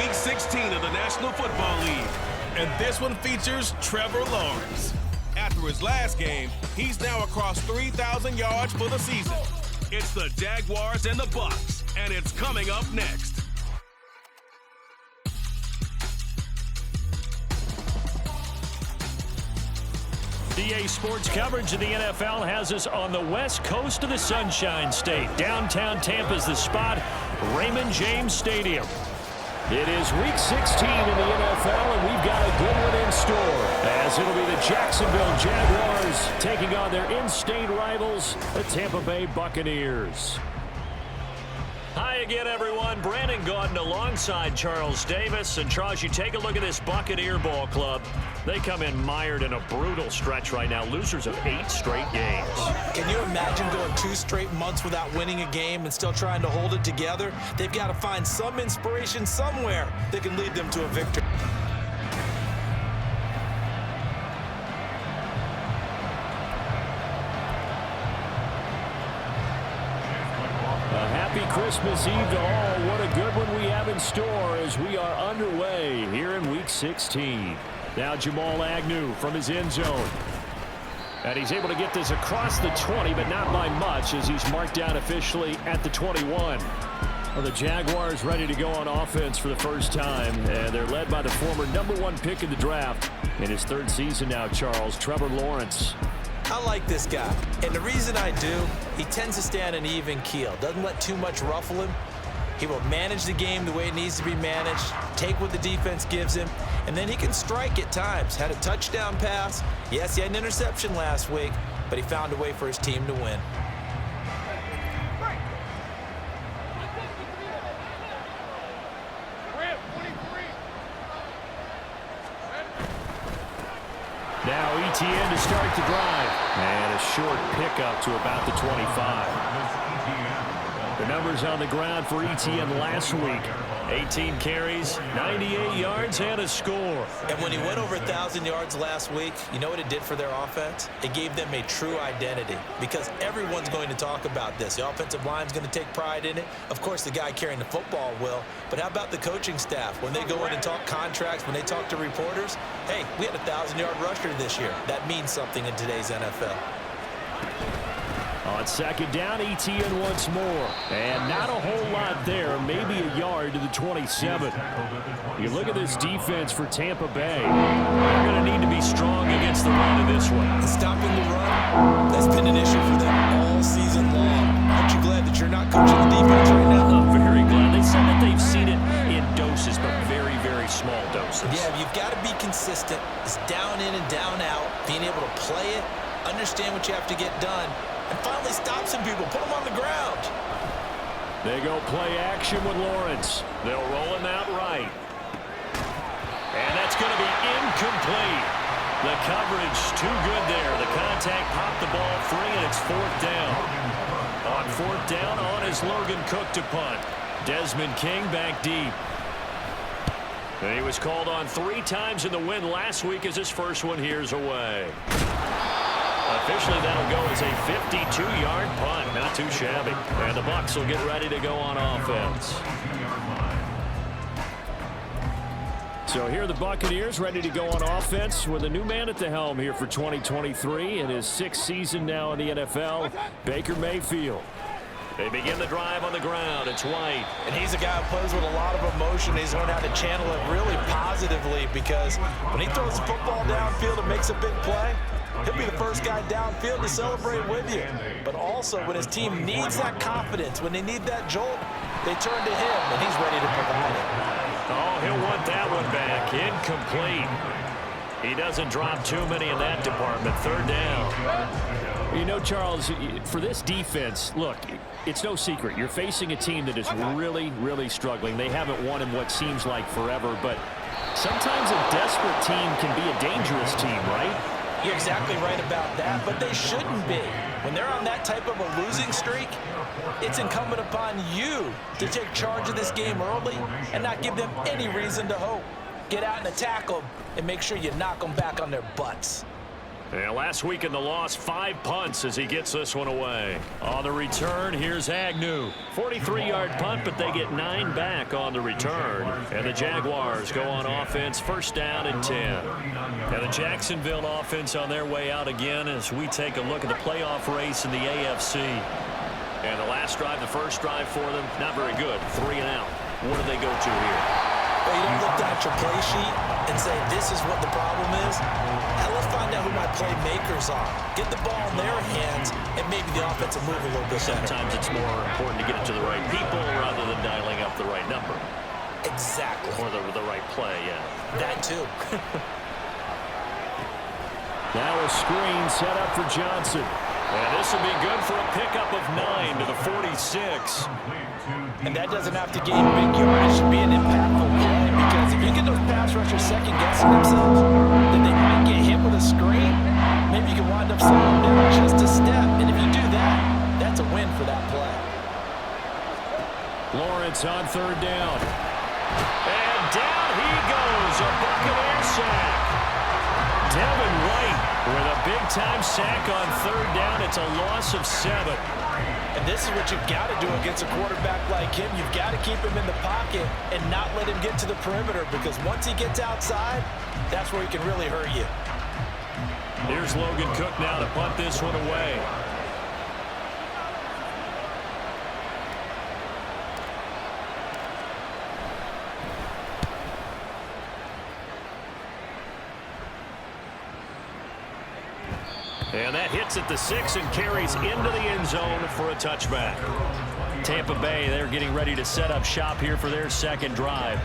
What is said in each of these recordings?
Week 16 of the National Football League. And this one features Trevor Lawrence. After his last game, he's now across 3,000 yards for the season. It's the Jaguars and the Bucs, and it's coming up next. EA Sports coverage of the NFL has us on the west coast of the Sunshine State. Downtown Tampa's the spot, Raymond James Stadium. It is Week 16 in the NFL, and we've got a good one in store, as it'll be the Jacksonville Jaguars taking on their in-state rivals, the Tampa Bay Buccaneers. Hi again, everyone. Brandon Gaudin alongside Charles Davis. And Charles, you take a look at this Buccaneer ball club. They come in mired in a brutal stretch right now. Losers of 8 straight games. Can you imagine going 2 straight months without winning a game and still trying to hold it together? They've got to find some inspiration somewhere that can lead them to a victory. Happy Christmas Eve to all. What a good one we have in store as we are underway here in Week 16. Now Jamal Agnew from his end zone. And he's able to get this across the 20, but not by much, as he's marked down officially at the 21. Well, the Jaguars ready to go on offense for the first time, and they're led by the former #1 pick in the draft in his 3rd season now, Charles, Trevor Lawrence. I like this guy, and the reason I do, he tends to stay on an even keel. Doesn't let too much ruffle him. He will manage the game the way it needs to be managed, take what the defense gives him, and then he can strike at times. Had a touchdown pass. Yes, he had an interception last week, but he found a way for his team to win. Now ETN to start the drive. And a short pickup to about the 25. The numbers on the ground for ETN last week. 18 carries, 98 yards, and a score. And when he went over 1,000 yards last week, you know what it did for their offense? It gave them a true identity, because everyone's going to talk about this. The offensive line's going to take pride in it. Of course, the guy carrying the football will. But how about the coaching staff? When they go in and talk contracts, when they talk to reporters, hey, we had a 1,000-yard rusher this year. That means something in today's NFL. On second down, ETN once more. And not a whole lot there, maybe a yard to the 27. You look at this defense for Tampa Bay. They're going to need to be strong against the run in this one. Stopping the run, that's been an issue for them all season long. Aren't you glad that you're not coaching the defense right now? I'm very glad. They said that they've seen it in doses, but very, very small doses. Yeah, you've got to be consistent. It's down in and down out, being able to play it, understand what you have to get done, and finally stop some people, put them on the ground. They go play action with Lawrence. They'll roll him out right. And that's going to be incomplete. The coverage too good there. The contact popped the ball free, and it's 4th down. On 4th down, on is Logan Cook to punt. Desmond King back deep. And he was called on 3 times in the win last week as his first one here's away. Officially, that'll go as a 52-yard punt. Not too shabby. And the Bucs will get ready to go on offense. So here are the Buccaneers ready to go on offense with a new man at the helm here for 2023 in his 6th season now in the NFL, Baker Mayfield. They begin the drive on the ground. It's White. And he's a guy who plays with a lot of emotion. He's learned how to channel it really positively, because when he throws the football downfield and makes a big play, he'll be the first guy downfield to celebrate with you. But also, when his team needs that confidence, when they need that jolt, they turn to him, and he's ready to provide it. Oh, he'll want that one back. Incomplete. He doesn't drop too many in that department. 3rd down. You know, Charles, for this defense, look, it's no secret. You're facing a team that is really, really struggling. They haven't won in what seems like forever, but sometimes a desperate team can be a dangerous team, right? You're exactly right about that, but they shouldn't be. When they're on that type of a losing streak, it's incumbent upon you to take charge of this game early and not give them any reason to hope. Get out and attack them and make sure you knock them back on their butts. And last week in the loss, 5 punts as he gets this one away. On the return, here's Agnew. 43-yard punt, but they get 9 back on the return. And the Jaguars go on offense, first down and 10. And the Jacksonville offense on their way out again as we take a look at the playoff race in the AFC. And the last drive, the first drive for them, not very good. 3 and out. What do they go to here? Well, you don't look at your play sheet and say, this is what the problem is. Now let's find out who my playmakers are. Get the ball in their hands, and maybe the offense will move a little bit better. Sometimes it's more important to get it to the right people rather than dialing up the right number. Exactly. Or the right play, yeah. That too. Now a screen set up for Johnson. And this will be good for a pickup of 9 to the 46. And that doesn't have to gain big yardage. It should be an impactful play, because if you get those pass rushers second-guessing themselves, then they might get hit with a screen. Maybe you can wind up slowing them down just a step. And if you do that, that's a win for that play. Lawrence on third down. And down he goes, a Buccaneer sack. Devin White with a big-time sack on third down. It's a loss of 7. And this is what you've got to do against a quarterback like him. You've got to keep him in the pocket and not let him get to the perimeter, because once he gets outside, that's where he can really hurt you. Here's Logan Cook now to punt this one away. And that hits at the 6 and carries into the end zone for a touchback. Tampa Bay, they're getting ready to set up shop here for their second drive.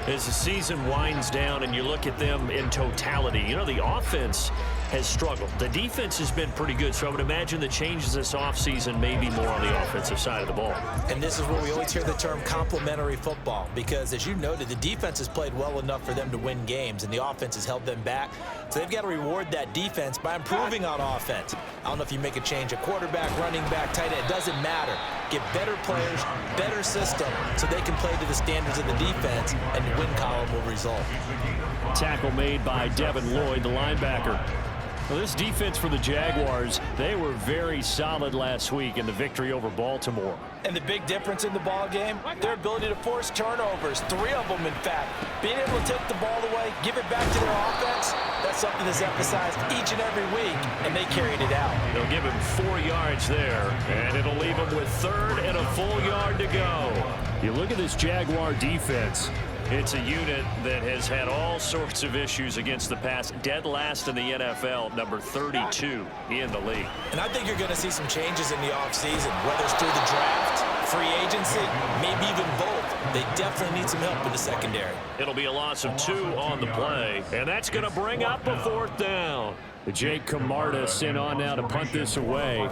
As the season winds down and you look at them in totality, you know, the offense has struggled. The defense has been pretty good, so I would imagine the changes this offseason may be more on the offensive side of the ball. And this is where we always hear the term complementary football, because as you noted, the defense has played well enough for them to win games, and the offense has held them back. So they've got to reward that defense by improving on offense. I don't know if you make a change at quarterback, running back, tight end, it doesn't matter. Get better players, better system, so they can play to the standards of the defense, and the win column will result. Tackle made by Devin Lloyd, the linebacker. Well, this defense for the Jaguars, they were very solid last week in the victory over Baltimore. And the big difference in the ball game, their ability to force turnovers, 3 of them in fact. Being able to take the ball away, give it back to their offense, that's something that's emphasized each and every week, and they carried it out. They'll give him 4 yards there, and it'll leave him with 3rd and a full yard to go. You look at this Jaguar defense. It's a unit that has had all sorts of issues against the pass. Dead last in the NFL, number 32 in the league. And I think you're going to see some changes in the offseason, whether it's through the draft, free agency, maybe even both. They definitely need some help in the secondary. It'll be a loss of 2 on the play, and that's going to bring up a 4th down. Jake Camarda sent on now to punt this away.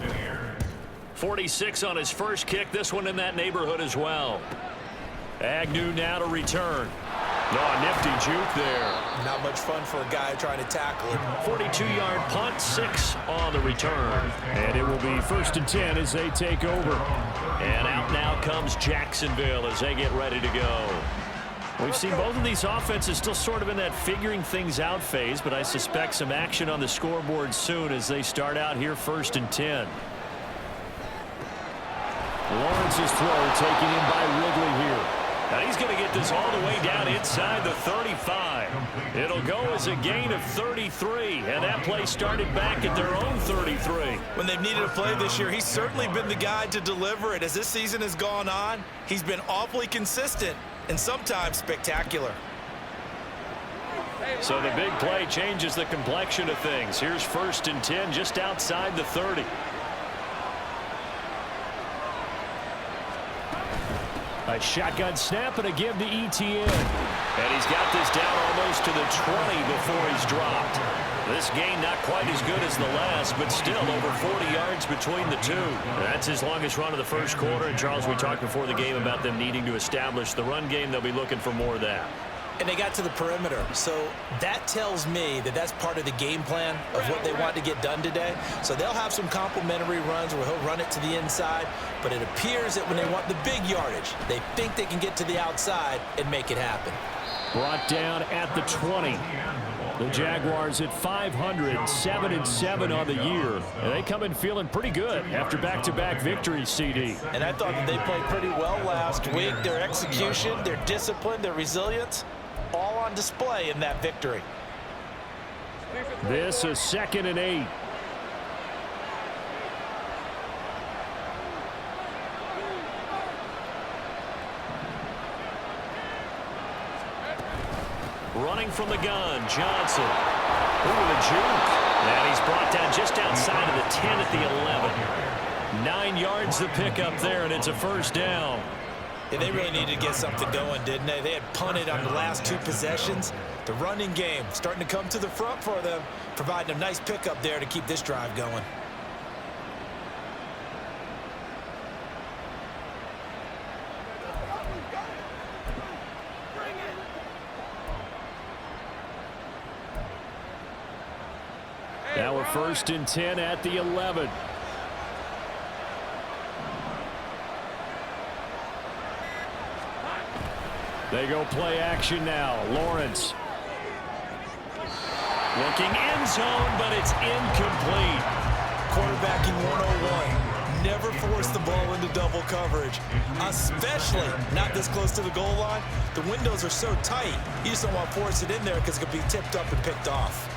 46 on his first kick, this one in that neighborhood as well. Agnew now to return. No, a nifty juke there. Not much fun for a guy trying to tackle him. 42-yard punt, 6 on the return. And it will be 1st and 10 as they take over. And out now comes Jacksonville as they get ready to go. We've seen both of these offenses still sort of in that figuring things out phase, but I suspect some action on the scoreboard soon as they start out here 1st and 10. Lawrence's throw taken in by Ridley here. Now he's going to get this all the way down inside the 35. It'll go as a gain of 33, and that play started back at their own 33. When they've needed a play this year, he's certainly been the guy to deliver it. As this season has gone on, he's been awfully consistent and sometimes spectacular. So the big play changes the complexion of things. Here's 1st and 10 just outside the 30. A shotgun snap and a give to Etienne. And he's got this down almost to the 20 before he's dropped. This gain not quite as good as the last, but still over 40 yards between the two. That's his longest run of the first quarter. And, Charles, we talked before the game about them needing to establish the run game. They'll be looking for more of that. And they got to the perimeter. So that tells me that that's part of the game plan of what they want to get done today. So they'll have some complimentary runs where he'll run it to the inside. But it appears that when they want the big yardage, they think they can get to the outside and make it happen. Brought down at the 20. The Jaguars at 500, 7-7 on the year. And they come in feeling pretty good after back-to-back victories, CD. And I thought that they played pretty well last week. Their execution, their discipline, their resilience, all on display in that victory. This is 2nd and 8. Running from the gun, Johnson. Ooh, the juke. And he's brought down just outside of the 10 at the 11. 9 yards the pickup there, and it's a first down. Yeah, they really needed to get something going, didn't they? They had punted on the last 2 possessions. The running game starting to come to the front for them, providing a nice pickup there to keep this drive going. Now we're 1st and 10 at the 11. They go play action now. Lawrence. Looking end zone, but it's incomplete. Quarterbacking 101. Never force the ball into double coverage, especially not this close to the goal line. The windows are so tight, you just don't want to force it in there because it could be tipped up and picked off.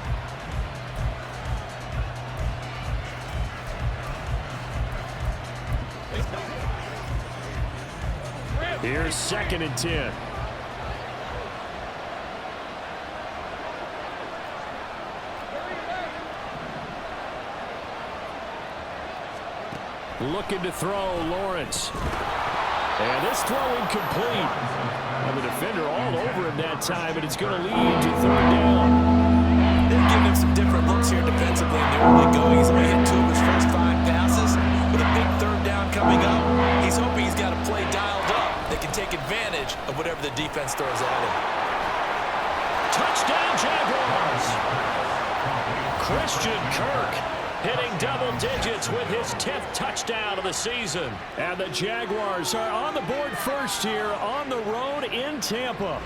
Here's 2nd and 10. Looking to throw, Lawrence. And this throw incomplete. And the defender all over him that time, and it's going to lead to 3rd down. They're giving him some different looks here defensively in the early going. He's going to hit 2 of his first 5 passes. With a big 3rd down coming up, he's hoping he's got a play dialed up that can take advantage of whatever the defense throws at him. Touchdown, Jaguars! Christian Kirk hitting double digits with his 10th touchdown of the season. And the Jaguars are on the board first here on the road in Tampa.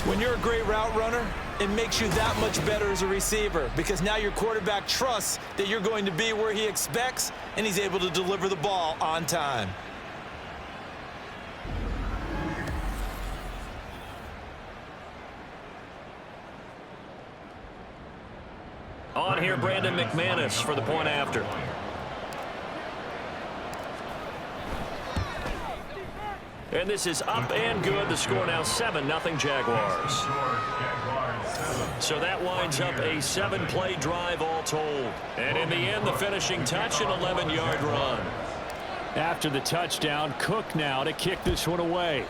When you're a great route runner, it makes you that much better as a receiver because now your quarterback trusts that you're going to be where he expects and he's able to deliver the ball on time. On here, Brandon McManus for the point after. And this is up and good. The score now 7-0 Jaguars. So that winds up a 7-play drive all told. And in the end, the finishing touch, an 11-yard run. After the touchdown, Cook now to kick this one away.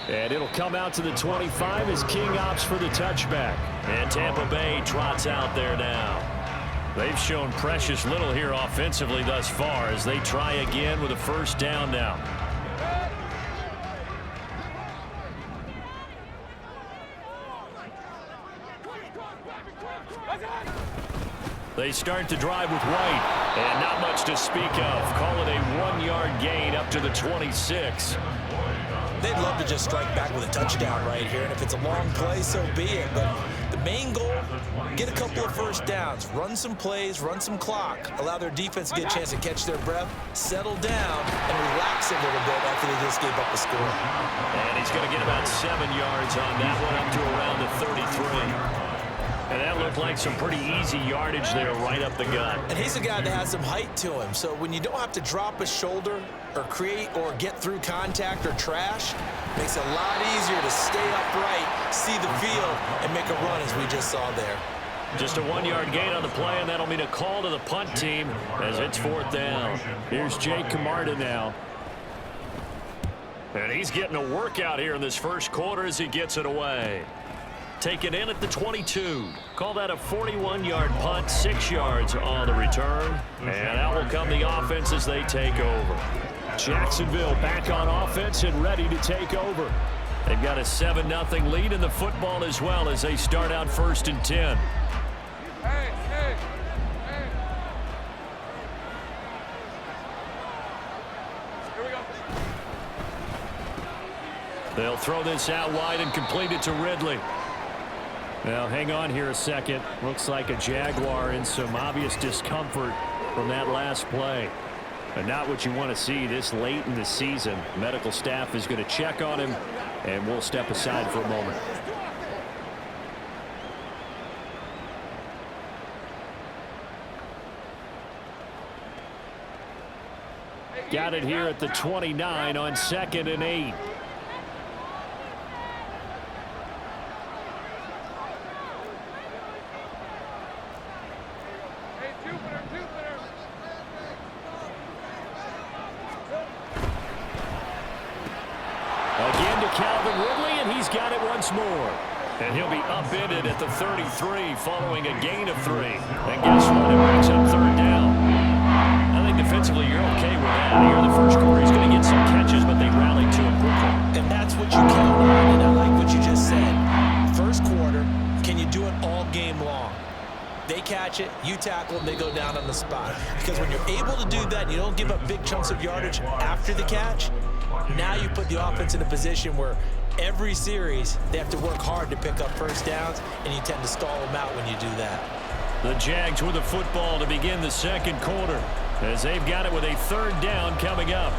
And it'll come out to the 25 as King opts for the touchback. And Tampa Bay trots out there now. They've shown precious little here offensively thus far as they try again with a first down now. They start the drive with White, and not much to speak of. Call it a 1-yard gain up to the 26. They'd love to just strike back with a touchdown right here, and if it's a long play, so be it. But the main goal, get a couple of first downs, run some plays, run some clock, allow their defense to get a chance to catch their breath, settle down, and relax a little bit after they just gave up the score. And he's going to get about 7 yards on that one up to around the 33. And that looked like some pretty easy yardage there right up the gut. And he's a guy that has some height to him, so when you don't have to drop a shoulder or create or get through contact or trash, it makes it a lot easier to stay upright, see the field, and make a run as we just saw there. Just a 1-yard gain on the play, and that'll mean a call to the punt team as it's 4th down. Here's Jake Camarda now. And he's getting a workout here in this first quarter as he gets it away. Taken in at the 22. Call that a 41-yard punt, 6 yards on the return. And out will come the offense as they take over. Jacksonville back on offense and ready to take over. They've got a 7-0 lead in the football as well as they start out 1st and 10. They'll throw this out wide and complete it to Ridley. Now, hang on here a second. Looks like a Jaguar in some obvious discomfort from that last play. And not what you want to see this late in the season. Medical staff is going to check on him, and we'll step aside for a moment. Got it here at the 29 on 2nd and 8. Again to Calvin Ridley, and he's got it once more. And he'll be upended at the 33 following a gain of 3. And guess what? It brings up 3rd down. I think defensively you're okay with that. Here in the first quarter, he's going to get some catches, but they rallied to him quickly. And that's what you count on, and I like what you just said. First quarter, can you do it all game long? They catch it, you tackle, and they go down on the spot. Because when you're able to do that, and you don't give up big chunks of yardage after the catch, now you put the offense in a position where every series they have to work hard to pick up first downs, and you tend to stall them out when you do that. The Jags with the football to begin the second quarter, as they've got it with a 3rd down coming up.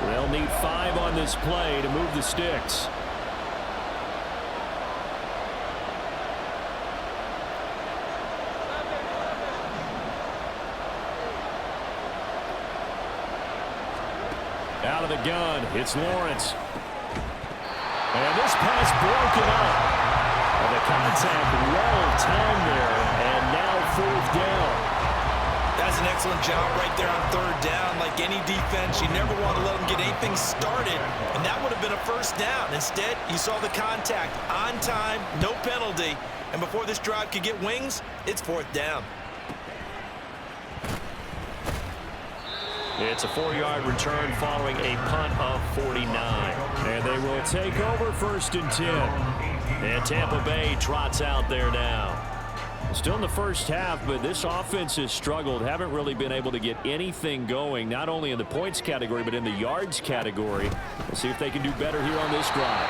They'll need 5 on this play to move the sticks. Out of the gun, it's Lawrence. And this pass broken up. And the contact well timed there, and now 4th down. That's an excellent job right there on 3rd down. Like any defense, you never want to let them get anything started, and that would have been a 1st down. Instead, you saw the contact on time, no penalty, and before this drive could get wings, it's 4th down. It's a 4-yard return following a punt of 49. And they will take over 1st and 10. And Tampa Bay trots out there now. Still in the first half, but this offense has struggled. Haven't really been able to get anything going, not only in the points category, but in the yards category. We'll see if they can do better here on this drive.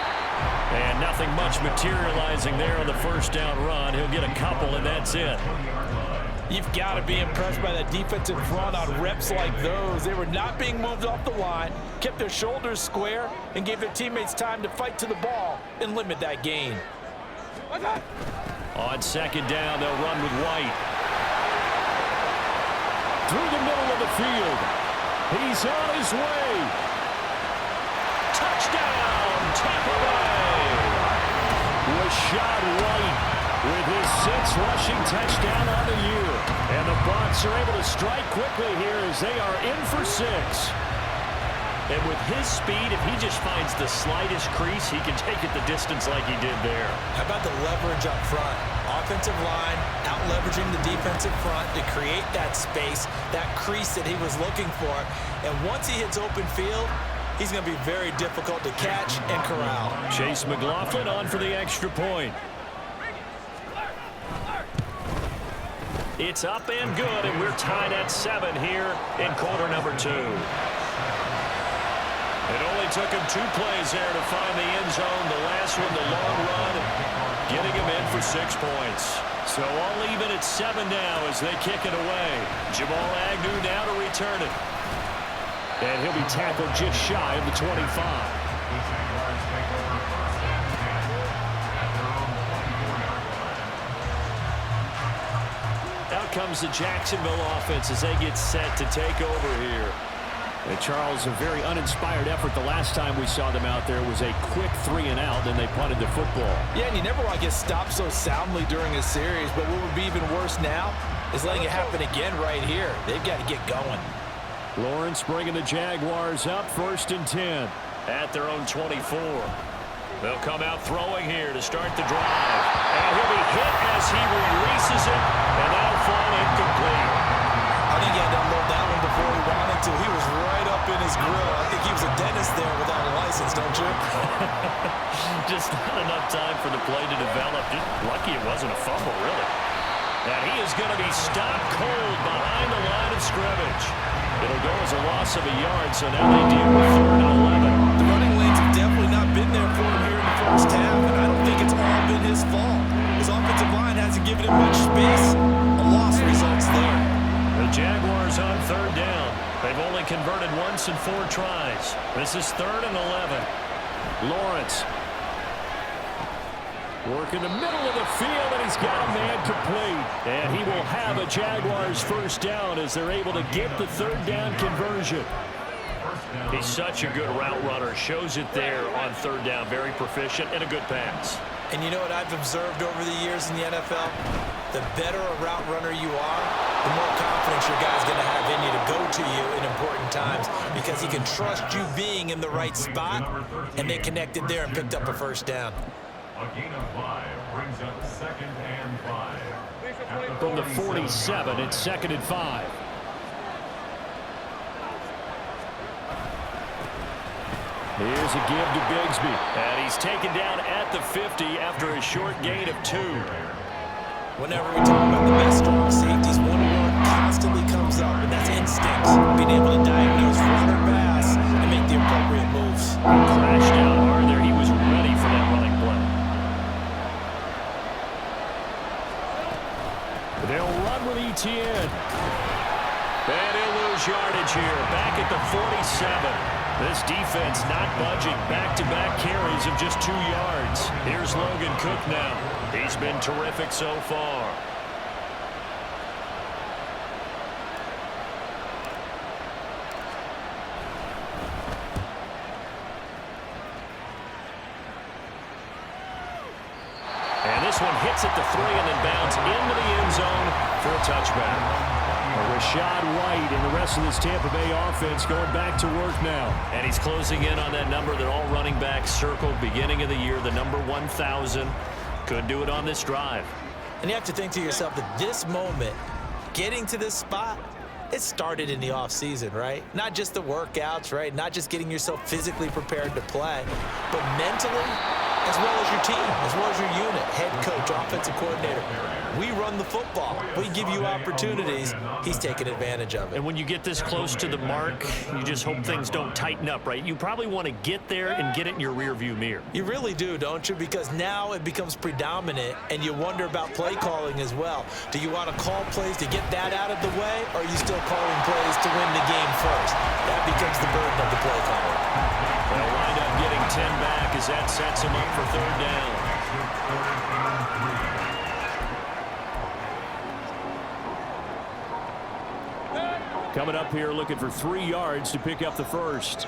And nothing much materializing there on the 1st down run. He'll get a couple, and that's it. You've got to be impressed by that defensive front on reps like those. They were not being moved off the line, kept their shoulders square, and gave their teammates time to fight to the ball and limit that gain. On 2nd down, they'll run with White. Through the middle of the field. He's on his way. Touchdown, Tampa Bay. Rashad White with his 6th rushing touchdown on the year. And the Bucs are able to strike quickly here as they are in for 6. And with his speed, if he just finds the slightest crease, he can take it the distance like he did there. How about the leverage up front? Offensive line out-leveraging the defensive front to create that space, that crease that he was looking for. And once he hits open field, he's going to be very difficult to catch and corral. Chase McLaughlin on for the extra point. It's up and good, and we're tied at 7 here in quarter number 2. It only took him 2 plays there to find the end zone. The last one, the long run, getting him in for 6 points. So all even at 7 now as they kick it away. Jamal Agnew now to return it. And he'll be tackled just shy of the 25. Out comes the Jacksonville offense as they get set to take over here. And Charles, a very uninspired effort. The last time we saw them out there was a quick 3 and out, then they punted the football. Yeah, and you never want to get stopped so soundly during a series, but what would be even worse now is letting it happen again right here. They've got to get going. Lawrence bringing the Jaguars up 1st and 10 at their own 24. They'll come out throwing here to start the drive. And he'll be hit as he releases it, and that'll fall incomplete. I think he had to unload that one before he wanted to. He was right up in his grill. I think he was a dentist there without a license, don't you? Just not enough time for the play to develop. Just lucky it wasn't a fumble, really. And he is going to be stopped cold behind the line of scrimmage. It'll go as a loss of a yard, so now they deal with 3rd and 11. The running lanes have definitely not been there for him here in the first half, and I don't think it's all been his fault. His offensive line hasn't given him much space. A loss results there. The Jaguars on 3rd down. They've only converted once in 4 tries. This is 3rd and 11. Lawrence. Work in the middle of the field, and he's got a man complete. And he will have a Jaguars first down as they're able to get the 3rd down conversion. He's such a good route runner. Shows it there on 3rd down. Very proficient and a good pass. And you know what I've observed over the years in the NFL? The better a route runner you are, the more confidence your guy's going to have in you to go to you in important times because he can trust you being in the right spot, and they connected there and picked up a first down. A gain of 5 brings up 2nd and 5. From the 47, it's 2nd and 5. Here's a give to Bigsby. And he's taken down at the 50 after a short gain of 2. Whenever we talk about the best strong safeties, one word constantly comes up, and that's instinct. Being able to diagnose run or pass and make the appropriate moves. Crashed down hard there. He was ready for that running play. They'll run with ETN. And he'll lose yardage here. Back at the 47. This defense not budging. Back-to-back carries of just 2 yards. Here's Logan Cook now. He's been terrific so far. And this one hits at the 3 and then bounds into the end zone for a touchback. Rashad White and the rest of this Tampa Bay offense going back to work now. And he's closing in on that number that all running backs circled beginning of the year, the number 1,000. Could do it on this drive. And you have to think to yourself that this moment, getting to this spot, it started in the offseason, right? Not just the workouts, right? Not just getting yourself physically prepared to play, but mentally, as well as your team, as well as your unit, head coach, offensive coordinator. We run the football. We give you opportunities. He's taking advantage of it. And when you get this close to the mark, you just hope things don't tighten up, right? You probably want to get there and get it in your rearview mirror. You really do, don't you? Because now it becomes predominant, and you wonder about play calling as well. Do you want to call plays to get that out of the way, or are you still calling plays to win the game first? That becomes the burden of the play caller. They'll wind up getting 10 back as that sets him up for 3rd down. Coming up here looking for 3 yards to pick up the first.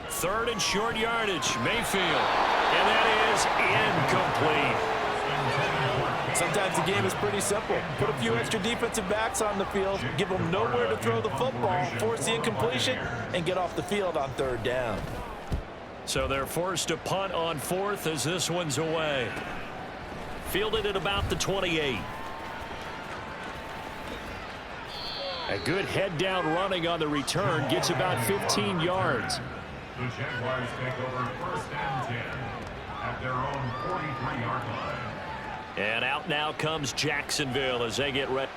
3rd and short yardage. Mayfield. And that is incomplete. Sometimes the game is pretty simple. Put a few extra defensive backs on the field, give them nowhere to throw the football, force the incompletion, and get off the field on 3rd down. So they're forced to punt on 4th as this one's away. Fielded at about the 28. A good head-down running on the return. Gets about 15 yards. The Jaguars take over 1st and 10 at their own 43-yard line. And out now comes Jacksonville as they get ready.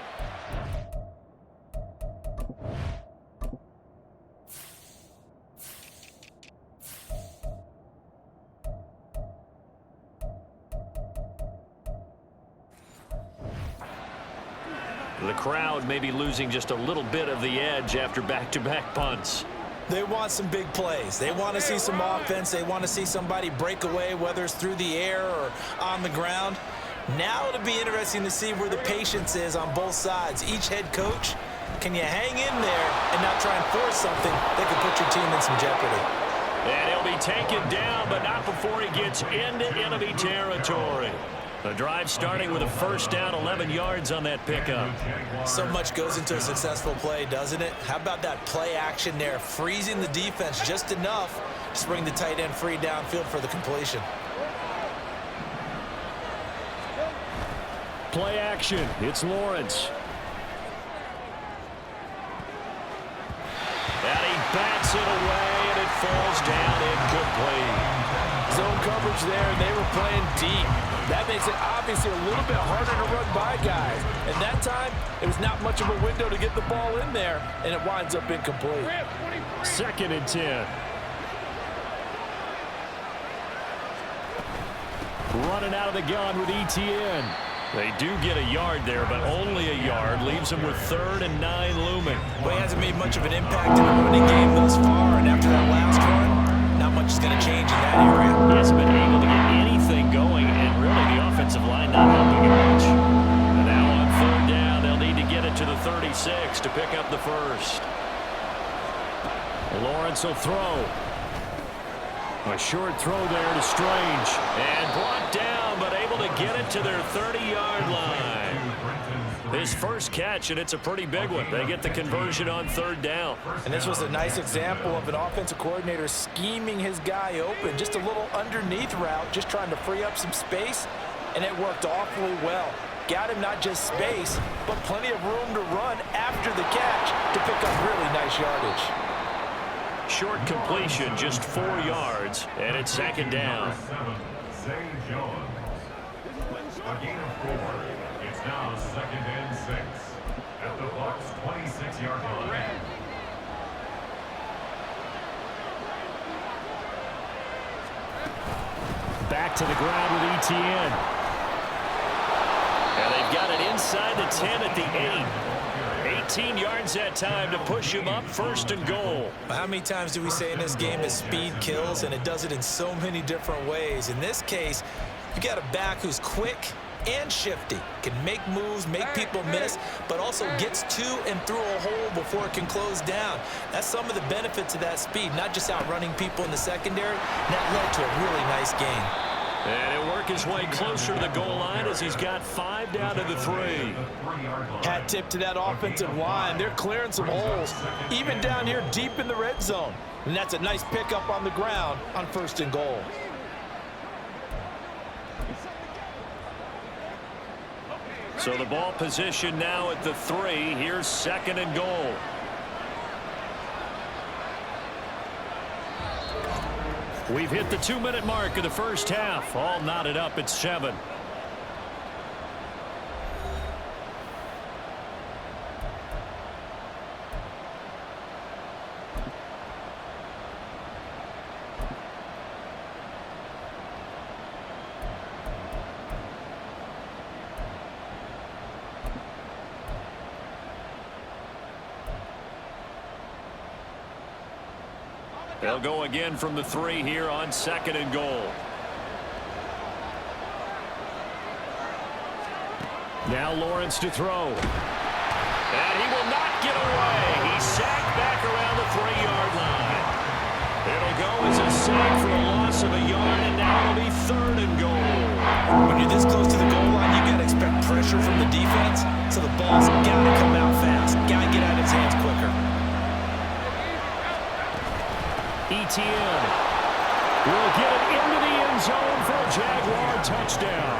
The crowd may be losing just a little bit of the edge after back-to-back punts. They want some big plays. They want to see some offense. They want to see somebody break away, whether it's through the air or on the ground. Now it'll be interesting to see where the patience is on both sides. Each head coach, can you hang in there and not try and force something that could put your team in some jeopardy? And he'll be taken down, but not before he gets into enemy territory. The drive starting with a first down, 11 yards on that pickup. So much goes into a successful play, doesn't it? How about that play action there, freezing the defense just enough to bring the tight end free downfield for the completion. Play action. It's Lawrence. And he bats it away, and it falls down incomplete. Zone coverage there, and they were playing deep. That makes it obviously a little bit harder to run by guys. And that time, it was not much of a window to get the ball in there, and it winds up incomplete. 2nd and 10. Running out of the gun with ETN. They do get a yard there, but only a yard. Leaves them with 3rd and 9 looming. Well, he hasn't made much of an impact in the running game thus far, and after that last run, not much is going to change in that area. He hasn't been able to get anything going, and really the offensive line not helping him much. And now on 3rd down, they'll need to get it to the 36 to pick up the first. Lawrence will throw. A short throw there to Strange. And brought down, but able to get it to their 30-yard line. His first catch, and it's a pretty big one. They get the conversion on 3rd down. And this was a nice example of an offensive coordinator scheming his guy open. Just a little underneath route, just trying to free up some space, and it worked awfully well. Got him not just space, but plenty of room to run after the catch to pick up really nice yardage. Short completion, just 4 yards, and it's 2nd down. Zay Jones. A gain of 4. It's now 2nd and 6 at the Bucs' 26-yard line. Back to the ground with ETN. And they've got it inside the 10 at the 8. 18 yards that time to push him up, 1st and goal. How many times do we say in this game that speed kills, and it does it in so many different ways? In this case, you got a back who's quick and shifty, can make moves, make people miss, but also gets to and through a hole before it can close down. That's some of the benefits of that speed, not just outrunning people in the secondary. That led to a really nice game. And he'll work his way closer to the goal line as he's got 5 down to the 3. Hat tip to that offensive line. They're clearing some holes, even down here deep in the red zone. And that's a nice pickup on the ground on 1st and goal. So the ball position now at the 3. Here's 2nd and goal. We've hit the 2-minute mark of the first half. All knotted up at 7. They'll go again from the 3 here on 2nd and goal. Now Lawrence to throw. And he will not get away. He's sacked back around the 3-yard line. It'll go as a sack for a loss of a yard, and now it'll be 3rd and goal. When you're this close to the goal line, you got to expect pressure from the defense, so the ball's got to come out fast. Got to get out of his hands quicker. ETN will get it into the end zone for a Jaguar touchdown.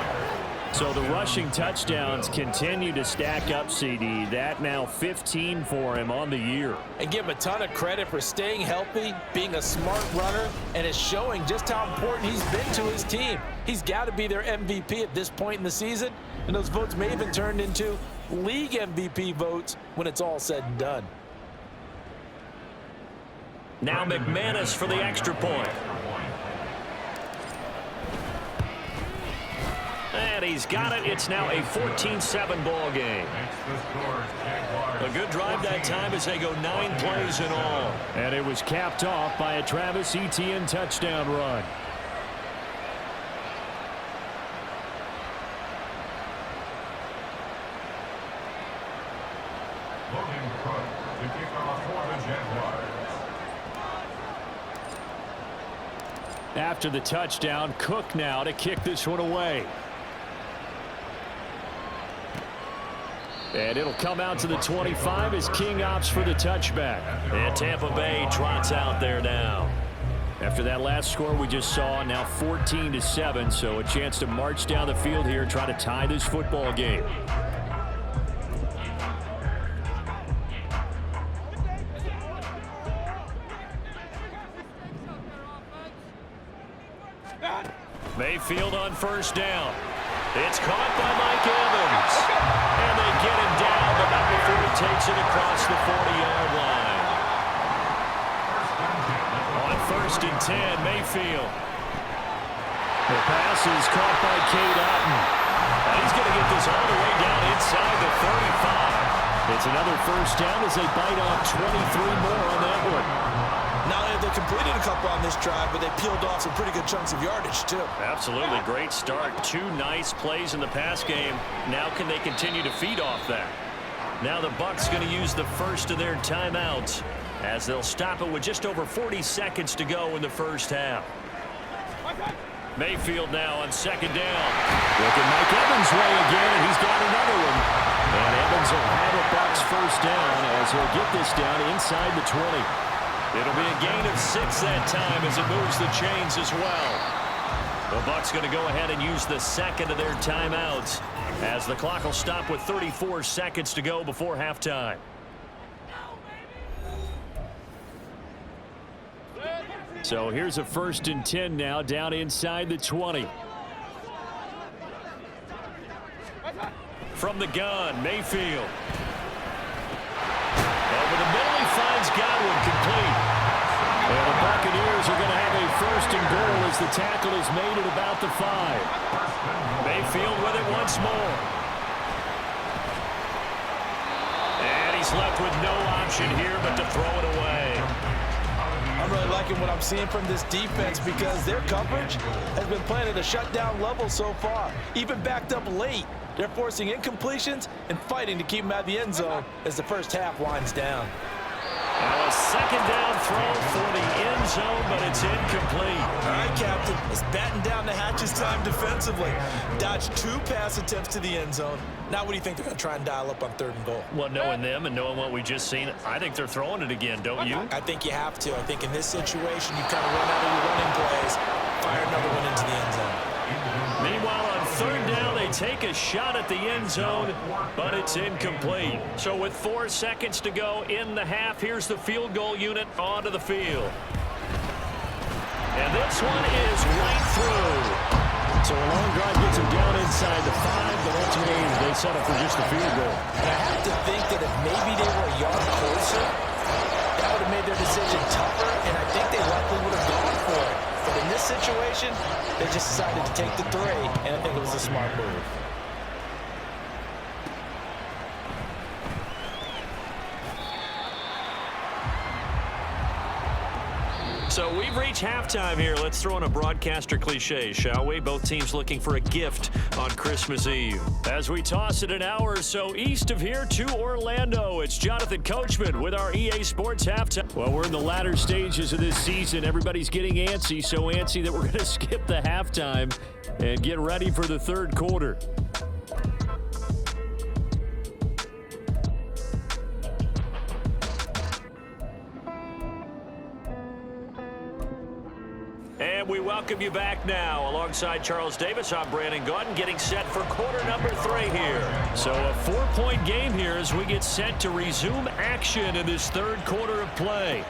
So the rushing touchdowns continue to stack up, CD. That now 15 for him on the year. And give him a ton of credit for staying healthy, being a smart runner, and it's showing just how important he's been to his team. He's got to be their MVP at this point in the season, and those votes may even turn into league MVP votes when it's all said and done. Now McManus for the extra point. And he's got it. It's now a 14-7 ball game. A good drive that time as they go 9 plays in all. And it was capped off by a Travis Etienne touchdown run. To kick off for the Jaguars. After the touchdown, Cook now to kick this one away. And it'll come out to the 25 as King opts for the touchback. And Tampa Bay trots out there now. After that last score we just saw, now 14-7, so a chance to march down the field here, try to tie this football game. Mayfield on first down. It's caught by Mike Evans. And they get the 40-yard line. On 1st and 10, Mayfield. The pass is caught by Cade Otton. And he's going to get this all the way down inside the 35. It's another first down as they bite off 23 more on that one. Not only have they completed a couple on this drive, but they peeled off some pretty good chunks of yardage, too. Absolutely. Great start. 2 nice plays in the pass game. Now can they continue to feed off that? Now the Bucs going to use the first of their timeouts as they'll stop it with just over 40 seconds to go in the first half. Mayfield now on 2nd down. Looking Mike Evans' way again, and he's got another one. And Evans will have a Bucs first down as he'll get this down inside the 20. It'll be a gain of 6 that time as it moves the chains as well. The Bucs going to go ahead and use the second of their timeouts as the clock will stop with 34 seconds to go before halftime. So here's a 1st and 10 now down inside the 20. From the gun, Mayfield. Over the middle, he finds Godwin complete. And the Buccaneers are going to have a 1st and goal as the tackle is made at about the 5. Mayfield with it once more. And he's left with no option here but to throw it away. I'm really liking what I'm seeing from this defense because their coverage has been playing at a shutdown level so far. Even backed up late, they're forcing incompletions and fighting to keep them out of the end zone as the first half winds down. Now a 2nd down throw for the end zone, but it's incomplete. All right, Captain. It's batten down the hatches time defensively. Dodged 2 pass attempts to the end zone. Now what do you think they're going to try and dial up on 3rd and goal? Well, knowing them and knowing what we just seen, I think they're throwing it again, don't you? I think you have to. I think in this situation, you kind of run out of your running plays, fire another one into the end zone. Meanwhile, on 3rd down, they take a shot at the end zone, but it's incomplete. So with 4 seconds to go in the half, here's the field goal unit onto the field. And this one is right through. So a long drive gets him down inside the 5, but ultimately they settle for just a field goal. And I have to think that if maybe they were a yard closer, that would have made their decision tougher, and I think they likely would have gone for it. But in this situation, they just decided to take the 3, and I think it was a smart move. So we've reached halftime here. Let's throw in a broadcaster cliche, shall we? Both teams looking for a gift on Christmas Eve. As we toss it an hour or so east of here to Orlando, it's Jonathan Coachman with our EA Sports Halftime. Well, we're in the latter stages of this season. Everybody's getting antsy, so antsy that we're going to skip the halftime and get ready for the 3rd quarter. And we welcome you back now. Alongside Charles Davis, I'm Brandon Gautin, getting set for quarter number 3 here. So a 4-point game here as we get set to resume action in this 3rd quarter of play.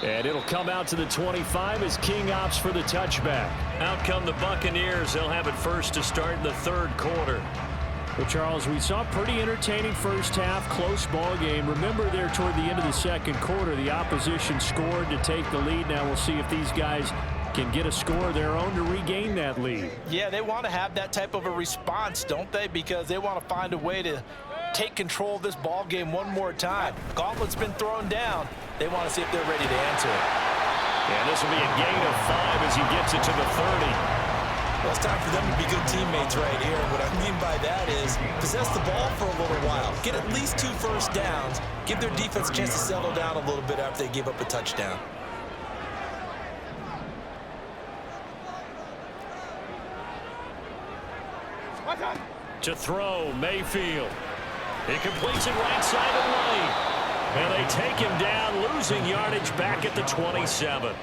And it'll come out to the 25 as King opts for the touchback. Out come the Buccaneers. They'll have it first to start the 3rd quarter. Well, Charles, we saw a pretty entertaining first half, close ball game. Remember there toward the end of the 2nd quarter, the opposition scored to take the lead. Now we'll see if these guys can get a score of their own to regain that lead. Yeah, they want to have that type of a response, don't they? Because they want to find a way to take control of this ball game one more time. Gauntlet's been thrown down. They want to see if they're ready to answer it. And this will be a gain of 5 as he gets it to the 30. Well, it's time for them to be good teammates right here. What I mean by that is possess the ball for a little while. Get at least 2 first downs. Give their defense a chance to settle down a little bit after they give up a touchdown. To throw, Mayfield. He completes it right side of the lane. And they take him down, losing yardage back at the 27.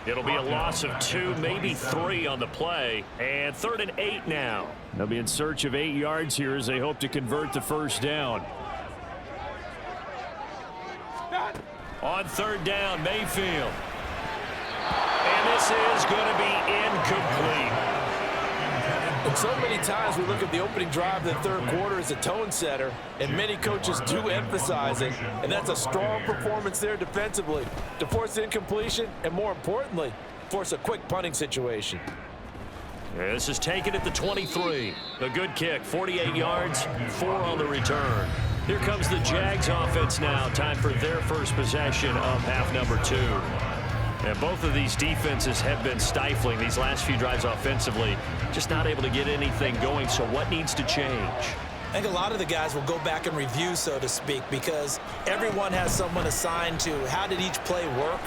It'll be a loss of 2, maybe 3 on the play. And 3rd and 8 now. They'll be in search of 8 yards here as they hope to convert the first down. On 3rd down, Mayfield. And this is going to be incomplete. And so many times we look at the opening drive of the third quarter as a tone setter, and many coaches do emphasize it, and that's a strong performance there defensively to force incompletion and, more importantly, force a quick punting situation. This is taken at the 23. A good kick, 48 yards, 4 on the return. Here comes the Jags offense now. Time for their first possession of half number 2. And both of these defenses have been stifling these last few drives offensively. Just not able to get anything going, so what needs to change? I think a lot of the guys will go back and review, so to speak, because everyone has someone assigned to how did each play work.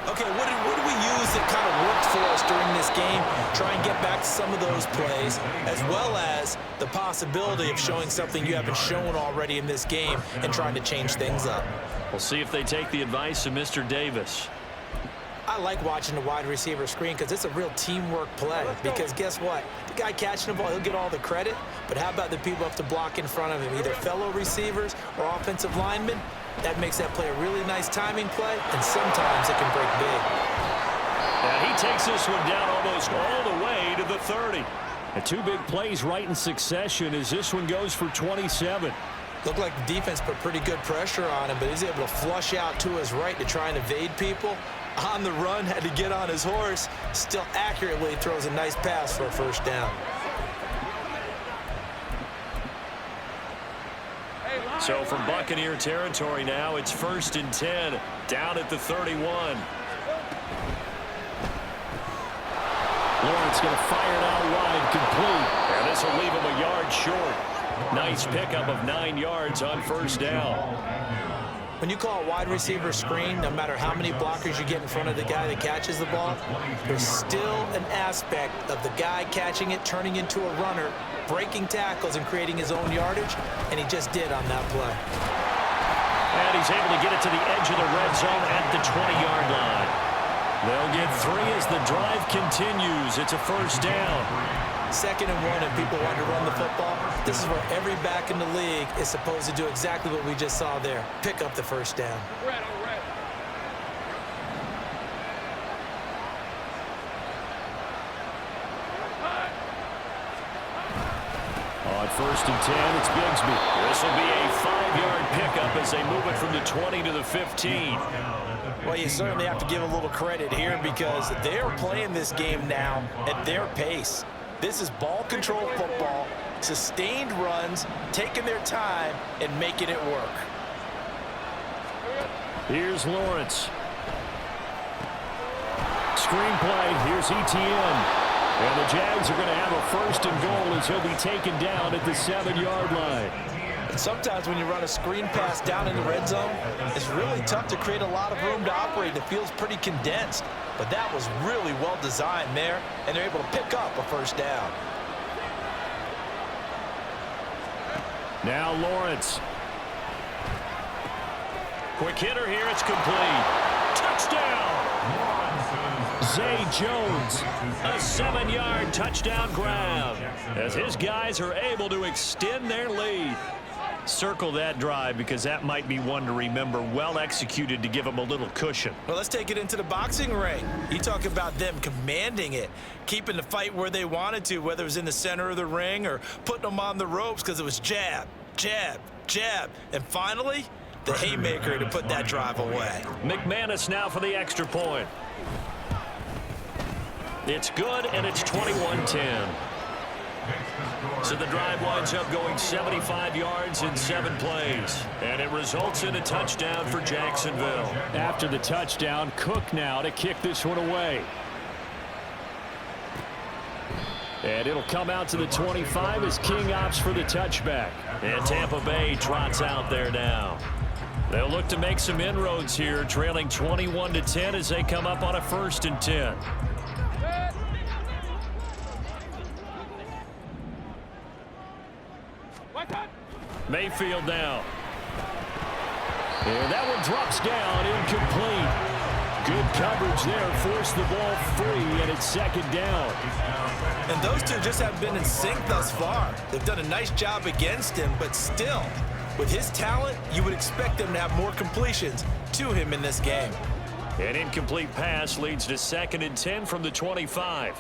Okay, what did we use that kind of worked for us during this game? Try and get back to some of those plays, as well as the possibility of showing something you haven't shown already in this game and trying to change things up. We'll see if they take the advice of Mr. Davis. I like watching the wide receiver screen because it's a real teamwork play. Because guess what? The guy catching the ball, he'll get all the credit. But how about the people up to block in front of him, either fellow receivers or offensive linemen? That makes that play a really nice timing play, and sometimes it can break big. And he takes this one down almost all the way to the 30. And 2 big plays right in succession as this one goes for 27. Looked like the defense put pretty good pressure on him, but he's able to flush out to his right to try and evade people. On the run, had to get on his horse. Still accurately throws a nice pass for a first down. So from Buccaneer territory now, it's 1st and 10, down at the 31. Lawrence going to fire it out wide, complete. And this will leave him a yard short. Nice pickup of 9 yards on first down. When you call a wide receiver screen, no matter how many blockers you get in front of the guy that catches the ball, there's still an aspect of the guy catching it, turning into a runner, breaking tackles and creating his own yardage, and he just did on that play. And he's able to get it to the edge of the red zone at the 20-yard line. They'll get 3 as the drive continues. It's a first down. 2nd and 1, and people want to run the football. This is where every back in the league is supposed to do exactly what we just saw there. Pick up the first down. On 1st and 10, it's Bigsby. This will be a 5-yard pickup as they move it from the 20 to the 15. Well, you certainly have to give a little credit here because they're playing this game now at their pace. This is ball control football, sustained runs, taking their time, and making it work. Here's Lawrence. Screenplay, here's ETN. And the Jags are going to have a 1st and goal as he'll be taken down at the 7-yard line. And sometimes when you run a screen pass down in the red zone, it's really tough to create a lot of room to operate. It feels pretty condensed. But that was really well designed there, and they're able to pick up a first down. Now Lawrence. Quick hitter here, it's complete. Touchdown! Zay Jones, a 7-yard touchdown grab as his guys are able to extend their lead. Circle that drive because that might be one to remember. Well executed to give them a little cushion. Well, let's take it into the boxing ring. You talk about them commanding it, keeping the fight where they wanted to, whether it was in the center of the ring or putting them on the ropes because it was jab, jab, jab. And finally, the haymaker to put that drive away. McManus now for the extra point. It's good, and it's 21-10. So the drive winds up going 75 yards in 7 plays. And it results in a touchdown for Jacksonville. After the touchdown, Cook now to kick this one away. And it'll come out to the 25 as King opts for the touchback. And Tampa Bay trots out there now. They'll look to make some inroads here, trailing 21-10 as they come up on a 1st and 10. Mayfield now. And that one drops down, incomplete. Good coverage there, forced the ball free, and it's 2nd down. And those two just have been in sync thus far. They've done a nice job against him, but still, with his talent, you would expect them to have more completions to him in this game. An incomplete pass leads to 2nd and 10 from the 25.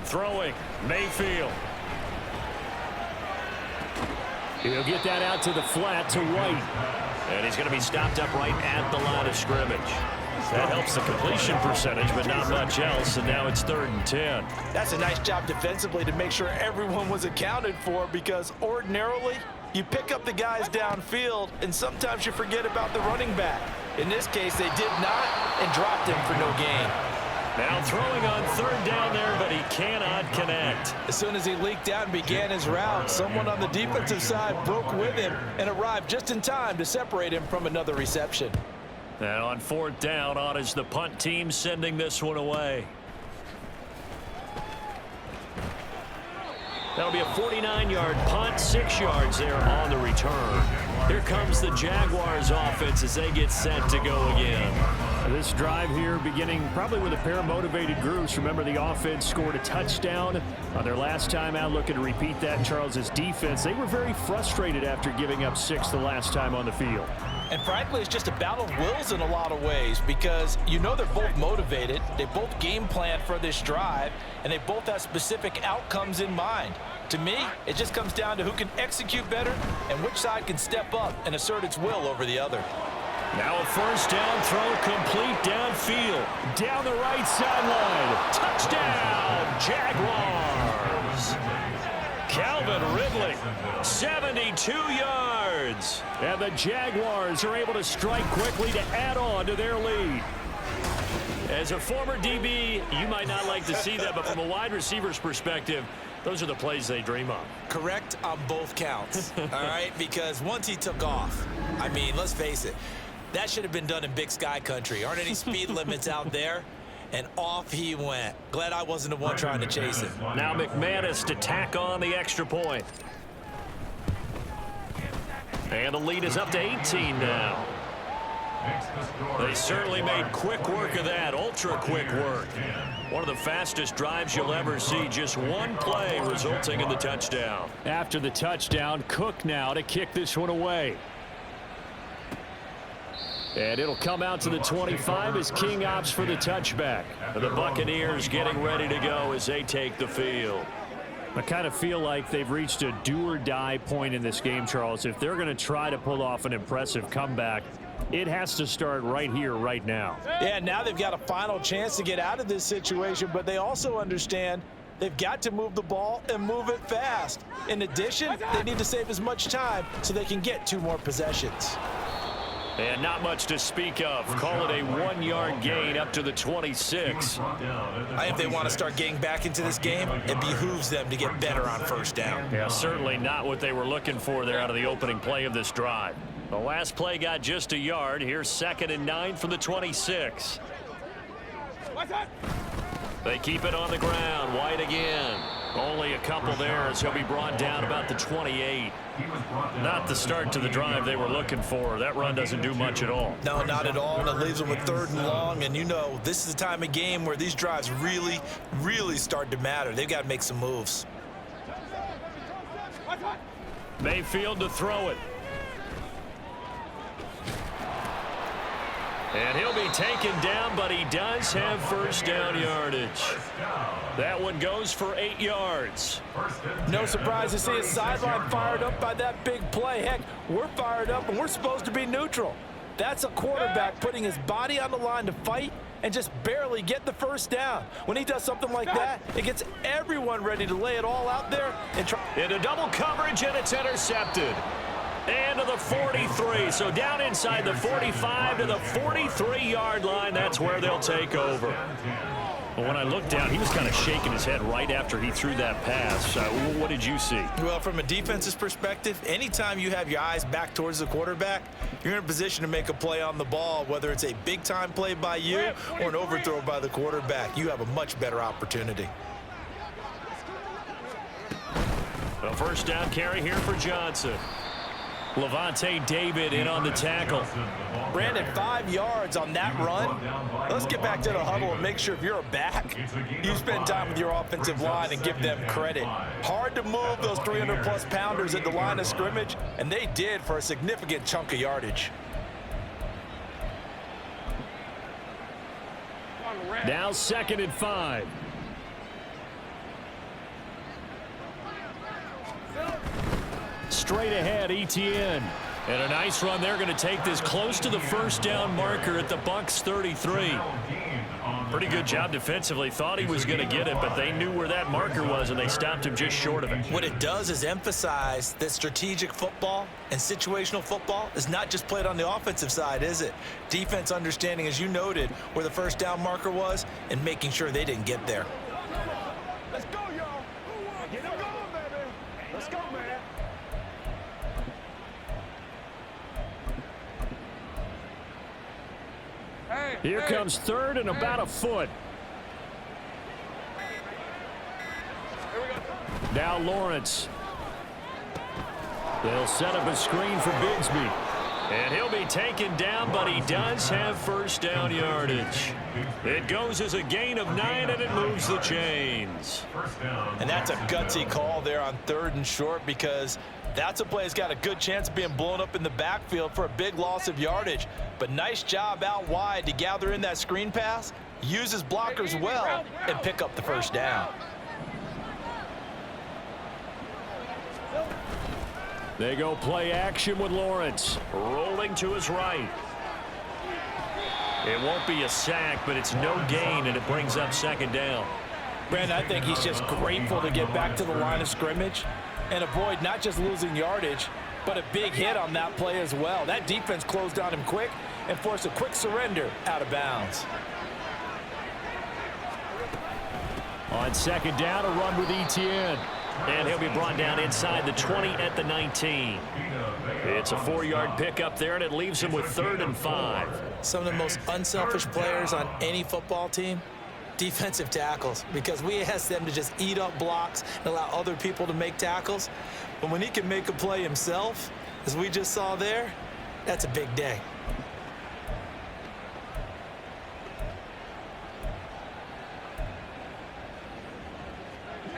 Throwing, Mayfield. He'll get that out to the flat to White. And he's going to be stopped up right at the line of scrimmage. That helps the completion percentage, but not much else, and now it's 3rd and 10. That's a nice job defensively to make sure everyone was accounted for, because ordinarily you pick up the guys downfield, and sometimes you forget about the running back. In this case, they did not and dropped him for no gain. Now throwing on 3rd down there, but he cannot connect. As soon as he leaked out and began his route, someone on the defensive side broke with him and arrived just in time to separate him from another reception. And on 4th down, on is the punt team sending this one away. That'll be a 49-yard punt, 6 yards there on the return. Here comes the Jaguars offense as they get set to go again. This drive here beginning probably with a pair of motivated groups. Remember, the offense scored a touchdown on their last time out. Looking to repeat that. Charles's defense, they were very frustrated after giving up 6 the last time on the field. And frankly, it's just a battle of wills in a lot of ways, because you know they're both motivated, they both game plan for this drive, and they both have specific outcomes in mind. To me, it just comes down to who can execute better and which side can step up and assert its will over the other. Now a 1st down throw complete downfield. Down the right sideline. Touchdown, Jaguars. Calvin Ridley, 72 yards. And the Jaguars are able to strike quickly to add on to their lead. As a former DB, you might not like to see that, but from a wide receiver's perspective, those are the plays they dream of. Correct on both counts, all right? Because once he took off, I mean, let's face it, that should have been done in Big Sky country. Aren't any speed limits out there? And off he went. Glad I wasn't the one trying to chase him. Now McManus to tack on the extra point. And the lead is up to 18 now. They certainly made quick work of that, ultra quick work. One of the fastest drives you'll ever see, just one play resulting in the touchdown. After the touchdown, Cook now to kick this one away. And it'll come out to the 25 as King opts for the touchback. The Buccaneers getting ready to go as they take the field. I kind of feel like they've reached a do-or-die point in this game, Charles. If they're going to try to pull off an impressive comeback, it has to start right here, right now. Yeah, now they've got a final chance to get out of this situation, but they also understand they've got to move the ball and move it fast. In addition, they need to save as much time so they can get 2 more possessions. And not much to speak of. Call it a 1-yard gain up to the 26. If they want to start getting back into this game, it behooves them to get better on 1st down. Yeah, certainly not what they were looking for there out of the opening play of this drive. The last play got just a yard. Here's 2nd and 9 from the 26. They keep it on the ground. White again. Only a couple there as he'll be brought down about the 28. Not the start to the drive they were looking for. That run doesn't do much at all. No, not at all, and it leaves them with 3rd and long. And you know, this is the time of game where these drives really, really start to matter. They've got to make some moves. Mayfield to throw it. And he'll be taken down, but he does have 1st down yardage. That one goes for 8 yards. No surprise to see his sideline fired up by that big play. Heck, we're fired up, and we're supposed to be neutral. That's a quarterback putting his body on the line to fight and just barely get the 1st down. When he does something like that, it gets everyone ready to lay it all out there and try. Into double coverage, and it's intercepted. And to the 43, so down inside the 45 to the 43-yard line. That's where they'll take over. Well, when I looked down, he was kind of shaking his head right after he threw that pass. What did you see? Well, from a defense's perspective, anytime you have your eyes back towards the quarterback, you're in a position to make a play on the ball, whether it's a big-time play by you or an overthrow by the quarterback. You have a much better opportunity. A 1st down carry here for Johnson. Levante David in on the tackle. Brandon, 5 yards on that run. Let's get back to the huddle and make sure if you're a back, you spend time with your offensive line and give them credit. Hard to move those 300-plus pounders at the line of scrimmage, and they did for a significant chunk of yardage. Now 2nd and 5. straight ahead, Etienne. And a nice run. They're going to take this close to the first down marker at the Bucs 33. Pretty good job defensively. Thought he was going to get it, but they knew where that marker was, and they stopped him just short of it. What it does is emphasize that strategic football and situational football is not just played on the offensive side, is it? Defense understanding, as you noted, where the first down marker was and making sure they didn't get there. Let's go, y'all. Get them going, baby. Let's go, man. Here comes third and about a foot. Now Lawrence. They'll set up a screen for Bigsby. And he'll be taken down, but he does have first down yardage. It goes as a gain of 9, and it moves the chains. And that's a gutsy call there on 3rd and short, because that's a play that's got a good chance of being blown up in the backfield for a big loss of yardage. But nice job out wide to gather in that screen pass, use his blockers well, and pick up the first down. They go play action with Lawrence. Rolling to his right. It won't be a sack, but it's no gain, and it brings up second down. Brandon, I think he's just grateful to get back to the line of scrimmage and avoid not just losing yardage, but a big hit on that play as well. That defense closed on him quick and forced a quick surrender out of bounds. On second down, a run with Etienne. And he'll be brought down inside the 20 at the 19. It's a 4-yard pickup there, and it leaves him with 3rd and 5. Some of the most unselfish players on any football team, defensive tackles, because we ask them to just eat up blocks and allow other people to make tackles. But when he can make a play himself, as we just saw there, that's a big day.